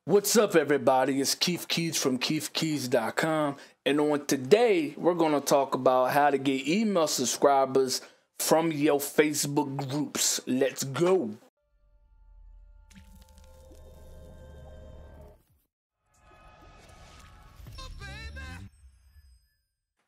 What's up, everybody? It's Keyz from KeefKeyz.com, and on today we're going to talk about how to get email subscribers from your Facebook groups. Let's go.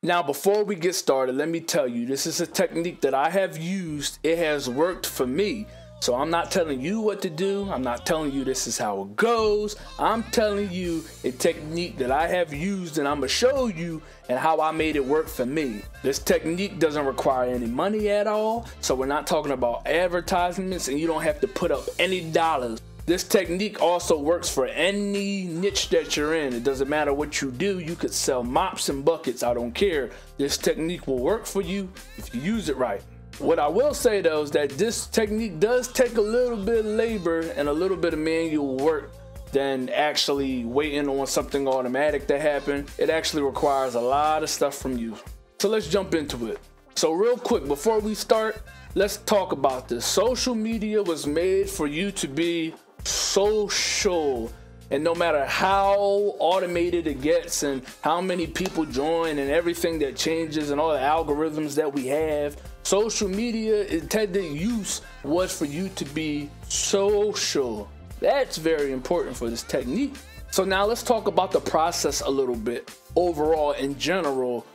Now, before we get started, let me tell you, this is a technique that I have used. It has worked for me. So I'm not telling you what to do. I'm not telling you this is how it goes. I'm telling you a technique that I have used, and I'm going to show you and how I made it work for me. This technique doesn't require any money at all. So we're not talking about advertisements, and you don't have to put up any dollars. This technique also works for any niche that you're in. It doesn't matter what you do. You could sell mops and buckets. I don't care. This technique will work for you if you use it right. What I will say though is that this technique does take a little bit of labor and a little bit of manual work than actually waiting on something automatic to happen. It actually requires a lot of stuff from you. So let's jump into it. So real quick, before we start, let's talk about this. Social media was made for you to be social. And no matter how automated it gets and how many people join and everything that changes and all the algorithms that we have, social media intended use was for you to be social. That's very important for this technique. So now let's talk about the process a little bit overall in general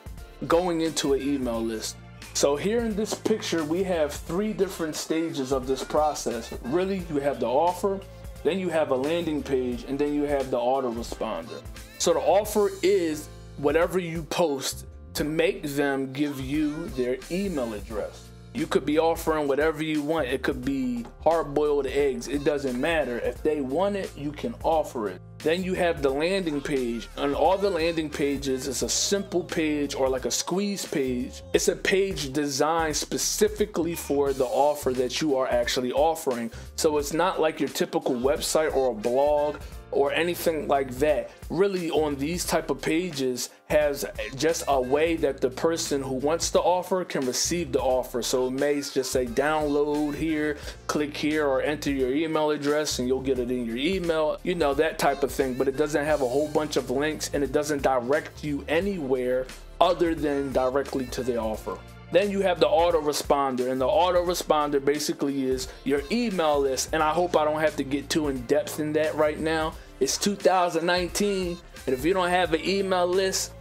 going into an email list. So here in this picture, we have three different stages of this process. Really, you have the offer, then you have a landing page, and then you have the autoresponder. So the offer is whatever you post to make them give you their email address. You could be offering whatever you want. It could be hard-boiled eggs. It doesn't matter. If they want it, you can offer it. Then you have the landing page. On all the landing pages, it's a simple page or like a squeeze page. It's a page designed specifically for the offer that you are actually offering. So it's not like your typical website or a blog or anything like that. Really, on these type of pages has just a way that the person who wants the offer can receive the offer. So it may just say download here, click here, or enter your email address and you'll get it in your email, you know, that type of thing. But it doesn't have a whole bunch of links, and it doesn't direct you anywhere other than directly to the offer. Then you have the autoresponder, and the autoresponder basically is your email list. And I hope I don't have to get too in depth in that right now. It's 2019, and if you don't have an email list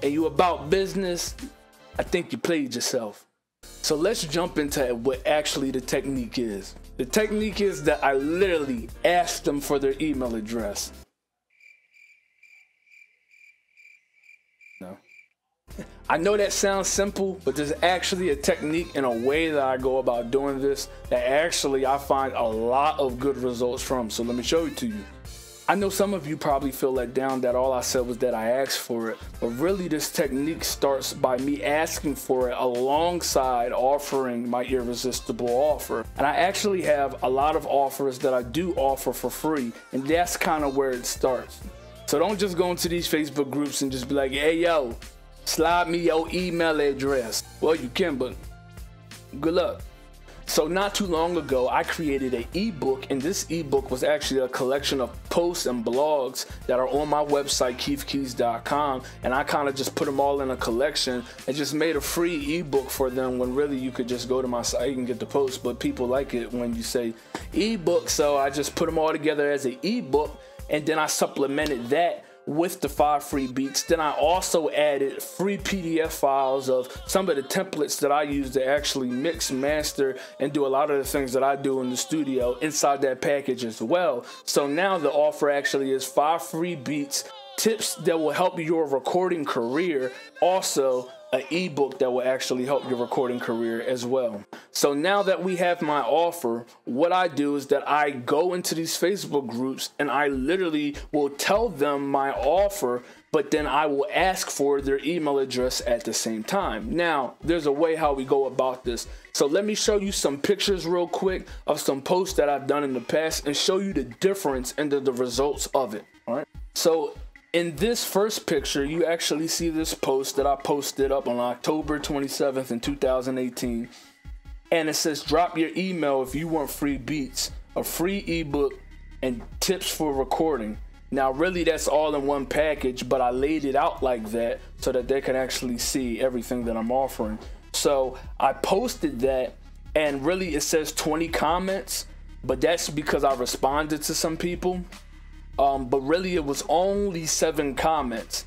and you about business, I think you played yourself. So let's jump into what actually the technique is. The technique is that I literally asked them for their email address. No. I know that sounds simple, but there's actually a technique and a way that I go about doing this that actually I find a lot of good results from. So let me show it to you. I know some of you probably feel let down that all I said was that I asked for it, but really this technique starts by me asking for it alongside offering my irresistible offer. And I actually have a lot of offers that I do offer for free, and that's kind of where it starts. So don't just go into these Facebook groups and just be like, hey yo, slide me your email address. Well, you can, but good luck. So not too long ago, I created an ebook, and this ebook was actually a collection of posts and blogs that are on my website, KeefKeyz.com, and I kind of just put them all in a collection and just made a free ebook for them, when really you could just go to my site and get the post, but people like it when you say ebook, so I just put them all together as an ebook, and then I supplemented that with the 5 free beats. Then I also added free PDF files of some of the templates that I use to actually mix, master, and do a lot of the things that I do in the studio inside that package as well. So now the offer actually is 5 free beats, tips that will help your recording career, also an ebook that will actually help your recording career as well. So now that we have my offer, what I do is that I go into these Facebook groups and I literally will tell them my offer, but then I will ask for their email address at the same time. Now, there's a way how we go about this. So let me show you some pictures real quick of some posts that I've done in the past and show you the difference and the results of it. All right. So in this first picture, you actually see this post that I posted up on October 27th in 2018. And it says, drop your email if you want free beats, a free ebook, and tips for recording. Now really that's all in one package, but I laid it out like that so that they can actually see everything that I'm offering. So I posted that, and really it says 20 comments, but that's because I responded to some people. But really it was only 7 comments.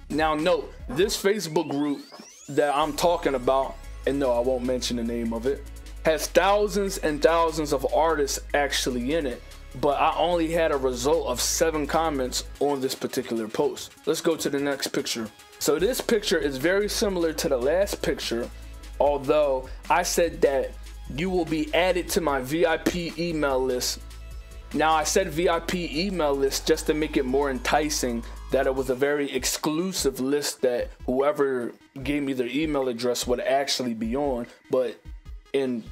Now note, this Facebook group that I'm talking about, and no, I won't mention the name of it, has thousands and thousands of artists actually in it, but I only had a result of 7 comments on this particular post. Let's go to the next picture. So this picture is very similar to the last picture, although I said that you will be added to my VIP email list. Now I said VIP email list just to make it more enticing, that it was a very exclusive list that whoever gave me their email address would actually be on, but in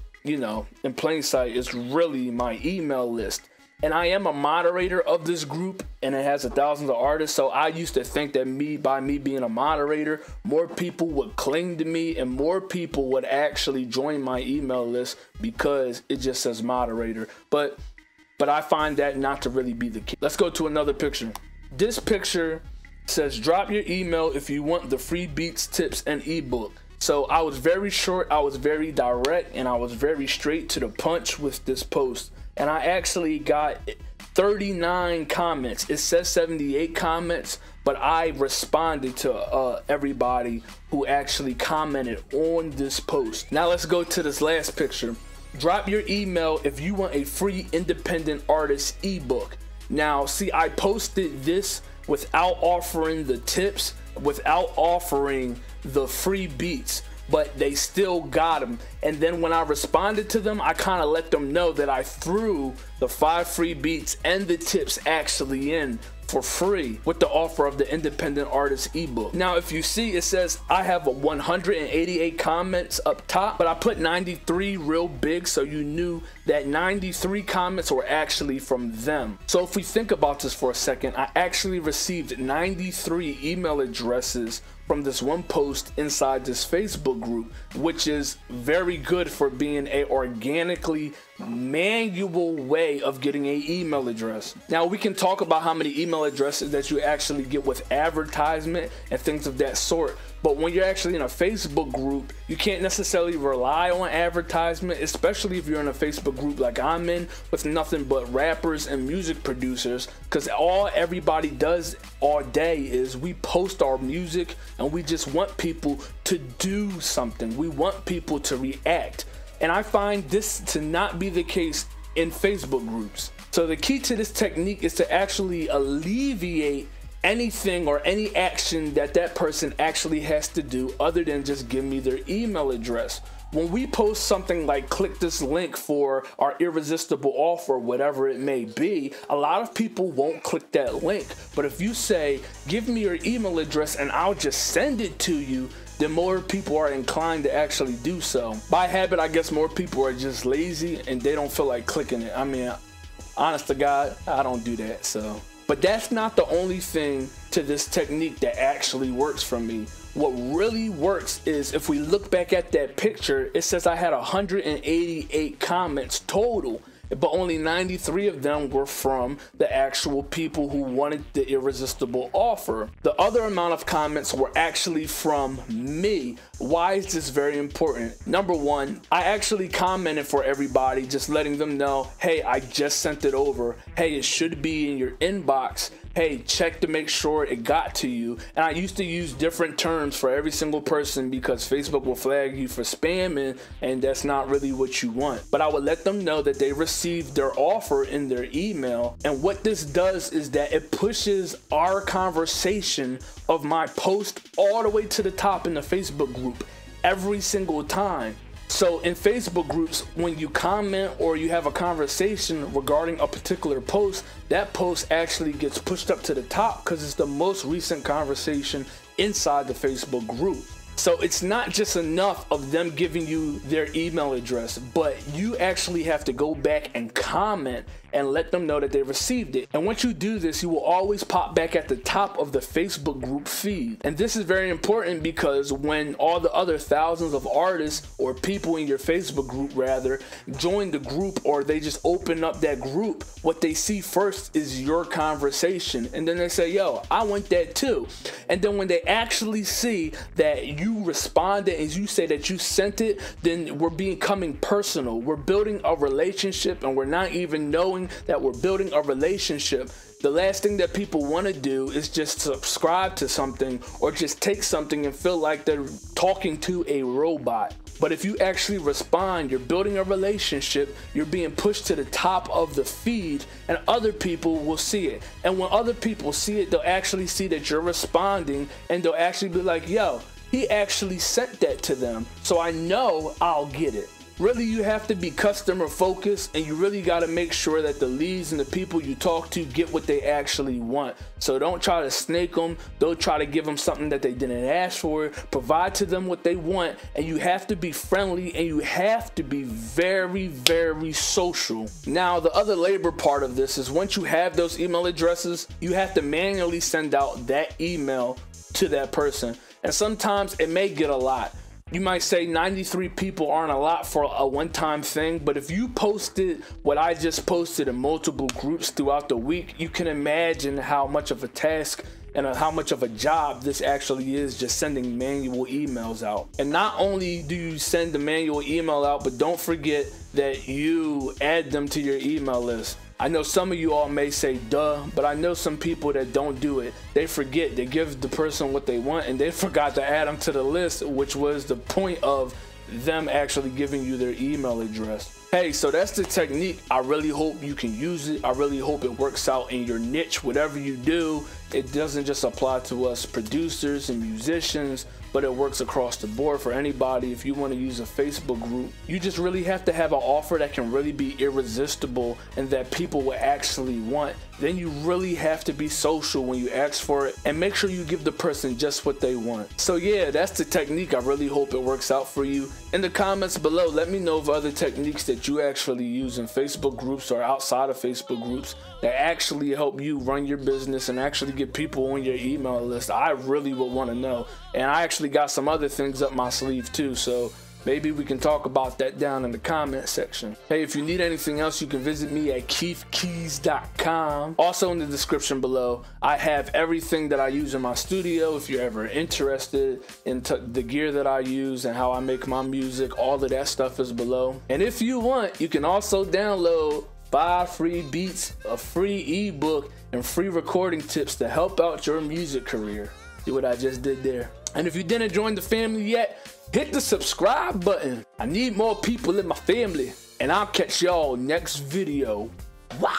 plain sight, it's really my email list. And I am a moderator of this group, and it has thousands of artists. So I used to think that by me being a moderator, more people would cling to me and more people would actually join my email list because it just says moderator. But I find that not to really be the case. Let's go to another picture. This picture says drop your email if you want the free beats, tips, and ebook. So I was very short, I was very direct, and I was very straight to the punch with this post. And I actually got 39 comments. It says 78 comments, but I responded to everybody who actually commented on this post. Now let's go to this last picture. Drop your email if you want a free independent artist ebook. Now see, I posted this without offering the tips, without offering the free beats, but they still got them. And then when I responded to them, I kind of let them know that I threw the 5 free beats and the tips actually in for free with the offer of the independent artist ebook. Now if you see, it says I have 188 comments up top, but I put 93 real big so you knew that 93 comments were actually from them. So if we think about this for a second, I actually received 93 email addresses from this one post inside this Facebook group, which is very good for being a organically manual way of getting an email address. Now we can talk about how many email addresses that you actually get with advertisement and things of that sort, but when you're actually in a Facebook group, you can't necessarily rely on advertisement, especially if you're in a Facebook group like I'm in with nothing but rappers and music producers, because all everybody does all day is we post our music and we just want people to do something. We want people to react. And I find this to not be the case in Facebook groups. So the key to this technique is to actually alleviate anything or any action that that person actually has to do other than just give me their email address. When we post something like click this link for our irresistible offer, whatever it may be, a lot of people won't click that link. But if you say give me your email address and I'll just send it to you, then more people are inclined to actually do so. By habit, I guess more people are just lazy and they don't feel like clicking it. I mean, honest to God, I don't do that. So, but that's not the only thing to this technique that actually works for me. What really works is if we look back at that picture, it says I had 188 comments total, but only 93 of them were from the actual people who wanted the irresistible offer. The other amount of comments were actually from me. Why is this very important? Number one, I actually commented for everybody, just letting them know, hey, I just sent it over. Hey, it should be in your inbox. Hey, check to make sure it got to you. And I used to use different terms for every single person because Facebook will flag you for spamming, and that's not really what you want. But I would let them know that they received their offer in their email. And what this does is that it pushes our conversation of my post all the way to the top in the Facebook group every single time. So in Facebook groups, when you comment or you have a conversation regarding a particular post, that post actually gets pushed up to the top because it's the most recent conversation inside the Facebook group. So it's not just enough of them giving you their email address, but you actually have to go back and comment and let them know that they received it. And once you do this, you will always pop back at the top of the Facebook group feed. And this is very important because when all the other thousands of artists or people in your Facebook group rather join the group, or they just open up that group, what they see first is your conversation, and then they say, yo, I want that too. And then when they actually see that you responded and you say that you sent it, then we're becoming personal. We're building a relationship, and we're not even knowing that we're building a relationship. The last thing that people want to do is just subscribe to something or just take something and feel like they're talking to a robot. But if you actually respond, you're building a relationship, you're being pushed to the top of the feed, and other people will see it. And when other people see it, they'll actually see that you're responding, and they'll actually be like, yo, he actually sent that to them, so I know I'll get it. Really, you have to be customer focused, and you really got to make sure that the leads and the people you talk to get what they actually want. So don't try to snake them. Don't try to give them something that they didn't ask for. Provide to them what they want, and you have to be friendly, and you have to be very, very social. Now, the other labor part of this is once you have those email addresses, you have to manually send out that email to that person. And sometimes it may get a lot. You might say 93 people aren't a lot for a one-time thing, but if you posted what I just posted in multiple groups throughout the week, you can imagine how much of a task and how much of a job this actually is, just sending manual emails out. And not only do you send the manual email out, but don't forget that you add them to your email list. I know some of you all may say duh, but I know some people that don't do it. They forget, they give the person what they want and they forgot to add them to the list, which was the point of them actually giving you their email address. Hey, so that's the technique. I really hope you can use it. I really hope it works out in your niche, whatever you do. It doesn't just apply to us producers and musicians, but it works across the board for anybody. If you want to use a Facebook group, you just really have to have an offer that can really be irresistible and that people will actually want. Then you really have to be social when you ask for it, and make sure you give the person just what they want. So yeah, that's the technique. I really hope it works out for you. In the comments below, let me know of other techniques that you actually use in Facebook groups or outside of Facebook groups that actually help you run your business and actually get people on your email list. I really would want to know. And I actually got some other things up my sleeve too, so maybe we can talk about that down in the comment section. Hey, if you need anything else, you can visit me at keefkeys.com. Also in the description below, I have everything that I use in my studio. If you're ever interested in the gear that I use and how I make my music, all of that stuff is below. And if you want, you can also download 5 free beats, a free ebook, and free recording tips to help out your music career. See what I just did there? And if you didn't join the family yet, hit the subscribe button. I need more people in my family. And I'll catch y'all next video. Wow.